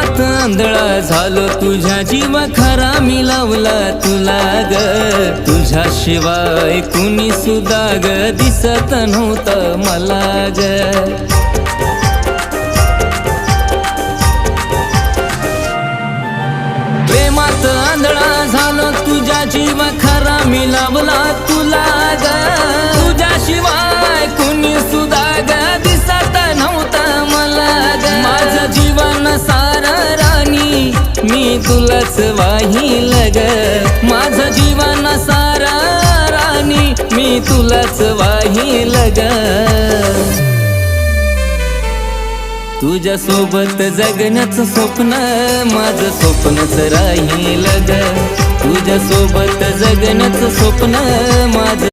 प्रेमात आंधळा झालो तुझ्या जीव खरा मी लावला तुला ग तुझ्याशिवाय कुणी सुद्धा ग दिसत नव्हतं मला ग प्रेमात आंधळा झालो तुझ्या जीव खरा मी लावला तुला ग तुझ्याशिवाय कुणी सुद्धा ग दिसत नव्हतं मला ग माझं जीवन सारा राणी मी तुलाच वाहिल ग माझं जीवन सारा राणी मी तुलाच वाहिल ग तुझ्या सोबत जगण्याचं स्वप्न माझं स्वप्नच राहील ग तुझ्या सोबत जगण्याचं स्वप्न माझं